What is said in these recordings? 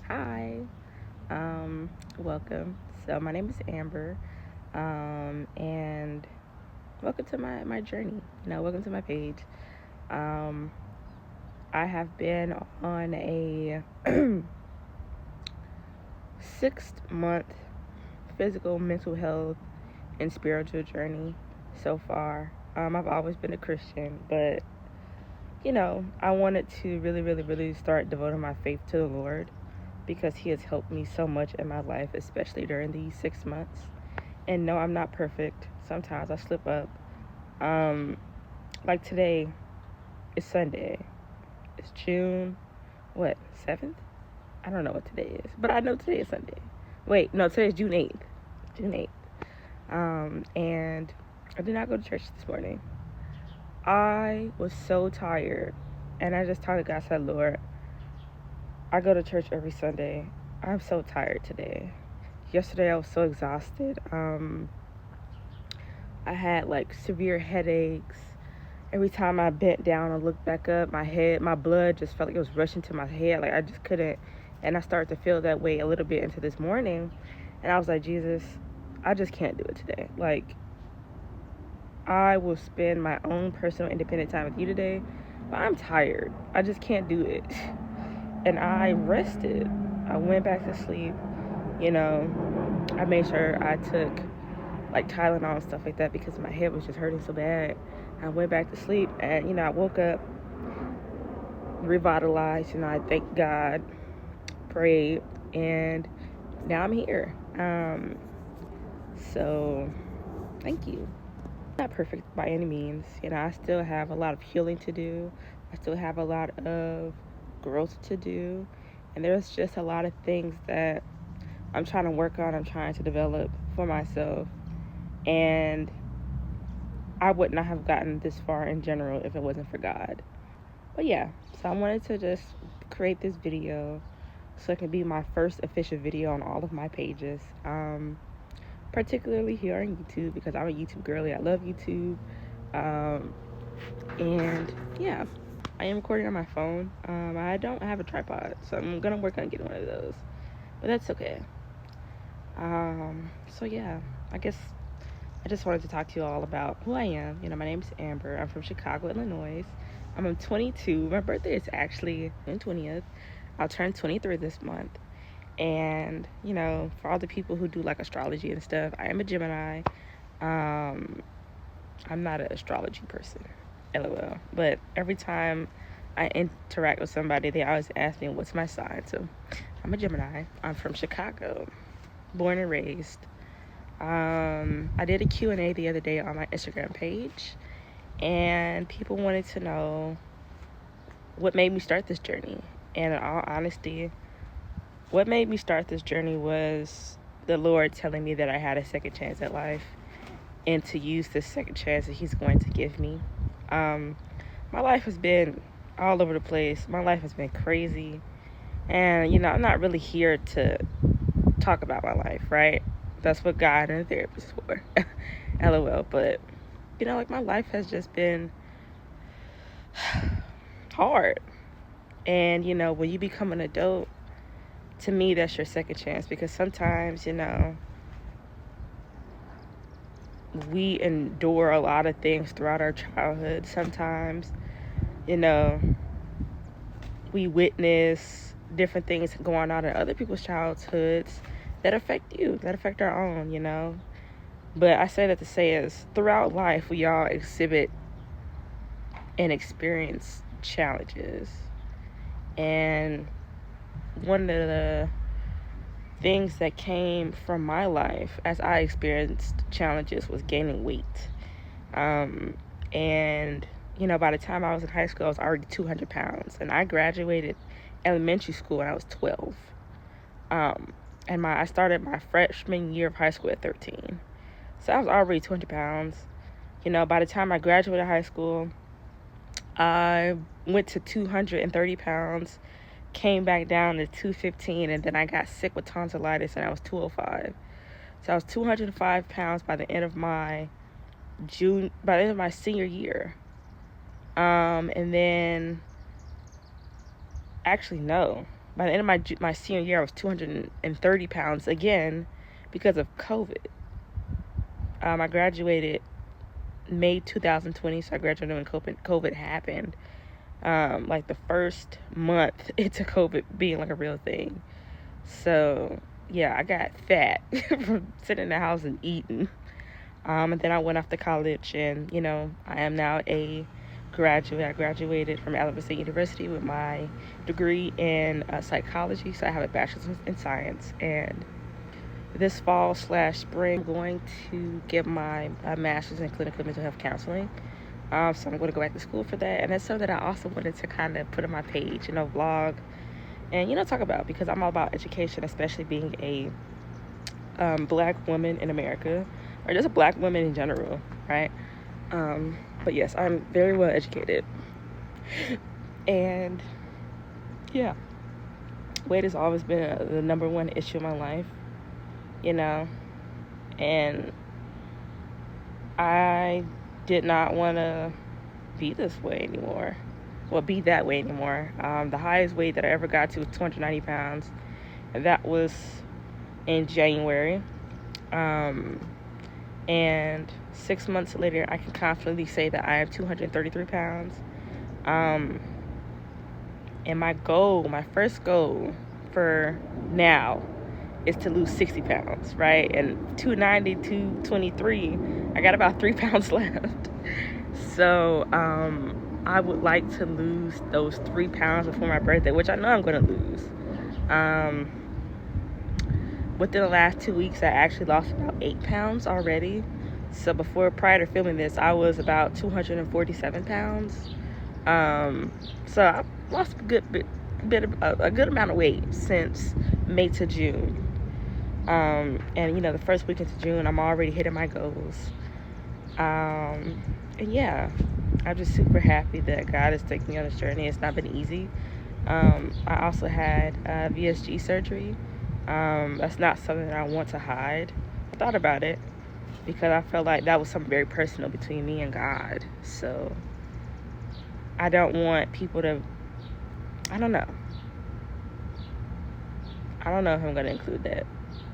Hi. Welcome. So my name is Amber. And welcome to my journey. Welcome to my page. Um, I have been on a 6 month physical, mental health, and spiritual journey so far. I've always been a Christian, but I wanted to really, really, really start devoting my faith to the Lord because He has helped me so much in my life, especially during these 6 months. And no, I'm not perfect. Sometimes I slip up. Um, like today is Sunday. It's June, what, 7th? I don't know what today is, but I know today is Sunday. Wait, no, today is June 8th. June 8th. And I did not go to church this morning. I was so tired. And I just told God, I said, Lord, I go to church every Sunday. I'm so tired today. Yesterday I was so exhausted. I had like severe headaches. Every time I bent down and looked back up, my blood just felt like it was rushing to my head. Like I just couldn't. And I started to feel that way a little bit into this morning. And I was like, Jesus, I just can't do it today. Like, I will spend my own personal independent time with you today, but I'm tired. I just can't do it. And I rested. I went back to sleep. I made sure I took like Tylenol and stuff like that because my head was just hurting so bad. I went back to sleep and, I woke up revitalized. I thanked God, prayed, and now I'm here. So thank you. Not perfect by any means. I still have a lot of healing to do. I still have a lot of growth to do. And there's just a lot of things that I'm trying to work on. I'm trying to develop for myself. And I would not have gotten this far in general if it wasn't for God. But yeah, so I wanted to just create this video so it can be my first official video on all of my pages. Particularly here on YouTube because I'm a YouTube girly. I love YouTube. And yeah, I am recording on my phone. I don't have a tripod, so I'm gonna work on getting one of those. But that's okay. So yeah, I guess I just wanted to talk to you all about who I am. My name is Amber. I'm from Chicago, Illinois. I'm 22. My birthday is actually June 20th. I'll turn 23 this month. And, for all the people who do like astrology and stuff, I am a Gemini. I'm not an astrology person, LOL. But every time I interact with somebody, they always ask me, what's my sign? So I'm a Gemini. I'm from Chicago, born and raised. I did a Q&A the other day on my Instagram page, and people wanted to know what made me start this journey. And in all honesty, what made me start this journey was the Lord telling me that I had a second chance at life and to use this second chance that He's going to give me. My life has been all over the place. My life has been crazy. And, I'm not really here to talk about my life, right? That's what God and a therapist is for. LOL. But, like my life has just been hard. And, when you become an adult, to me, that's your second chance because sometimes, we endure a lot of things throughout our childhood. Sometimes, we witness different things going on in other people's childhoods that affect you, that affect our own. But I say that to say is throughout life, we all exhibit and experience challenges. And one of the things that came from my life as I experienced challenges was gaining weight. And, by the time I was in high school, I was already 200 pounds. And I graduated elementary school when I was 12. And I started my freshman year of high school at 13. So I was already 200 pounds. By the time I graduated high school, I went to 230 pounds, came back down to 215, and then I got sick with tonsillitis, and I was 205. So I was 205 pounds by the end of my senior year. And then, actually, no. By the end of my senior year, I was 230 pounds again because of COVID. I graduated May 2020, so I graduated when COVID happened. Like the first month into COVID being like a real thing. So yeah, I got fat from sitting in the house and eating. And then I went off to college, and I am now a graduate. I graduated from Alabama State University with my degree in psychology. So I have a bachelor's in science, and this fall/spring, I'm going to get my master's in clinical mental health counseling. So I'm going to go back to school for that, and that's something that I also wanted to kind of put on my page, vlog, and talk about, because I'm all about education, especially being a black woman in America, or just a black woman in general, right? But yes, I'm very well educated, and yeah, weight has always been the number one issue in my life, and I did not want to be this way anymore. Well, be that way anymore. The highest weight that I ever got to was 290 pounds, and that was in January. And 6 months later, I can confidently say that I am 233 pounds. And my first goal for now is to lose 60 pounds, right? And 290 to 223, I got about 3 pounds left. So I would like to lose those 3 pounds before my birthday, which I know I'm going to lose. Within the last 2 weeks, I actually lost about 8 pounds already. So prior to filming this, I was about 247 pounds. So I lost a good amount of weight since May to June. And the first week into June, I'm already hitting my goals. And yeah, I'm just super happy that God has taken me on this journey. It's not been easy. I also had VSG surgery. That's not something that I want to hide. I thought about it because I felt like that was something very personal between me and God. So I don't want people to, I don't know if I'm going to include that.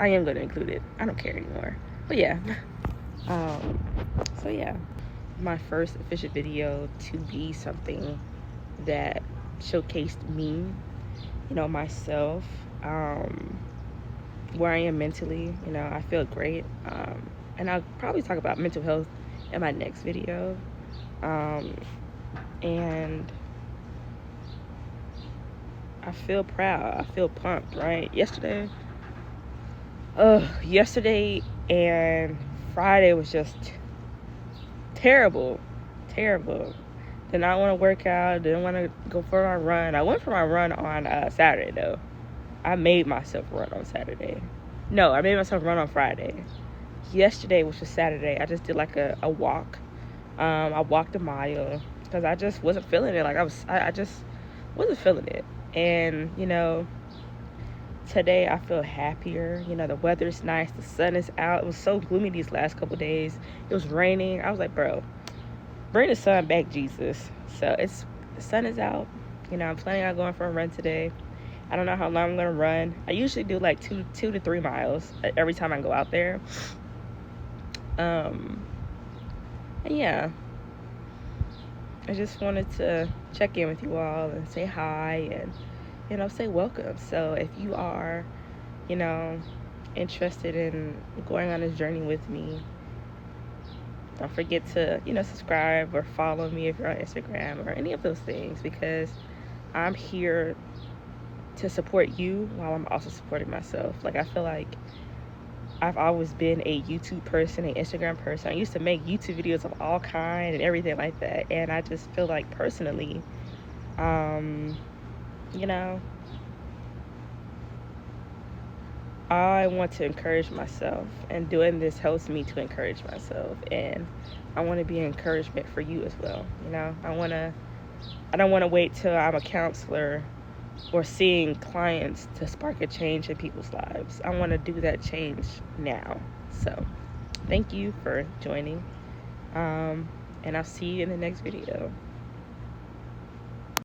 I am going to include it. I don't care anymore. But yeah. So yeah, my first official video to be something that showcased me, myself, where I am mentally. I feel great. And I'll probably talk about mental health in my next video. And I feel proud. I feel pumped, right? Yesterday and Friday was just terrible. Did not want to work out. Didn't want to go for my run. I went for my run on Saturday, though. I made myself run on Saturday. No, I made myself run on Friday. Yesterday, which was Saturday, I just did like a walk. I walked a mile because I just wasn't feeling it. Like I just wasn't feeling it. And, today I feel happier. The weather's nice. The sun is out. It was so gloomy these last couple days. It was raining. I was like, bro, bring the sun back, Jesus. So the sun is out. I'm planning on going for a run today. I don't know how long I'm going to run. I usually do like 2 to 3 miles every time I go out there. And yeah, I just wanted to check in with you all and say hi and, say welcome. So if you are, interested in going on this journey with me, don't forget to, subscribe or follow me if you're on Instagram or any of those things, because I'm here to support you while I'm also supporting myself. Like, I feel like I've always been a YouTube person, an Instagram person. I used to make YouTube videos of all kind and everything like that. And I just feel like personally, I want to encourage myself, and doing this helps me to encourage myself. And I want to be an encouragement for you as well. I don't want to wait till I'm a counselor or seeing clients to spark a change in people's lives. I want to do that change now. So thank you for joining. And I'll see you in the next video.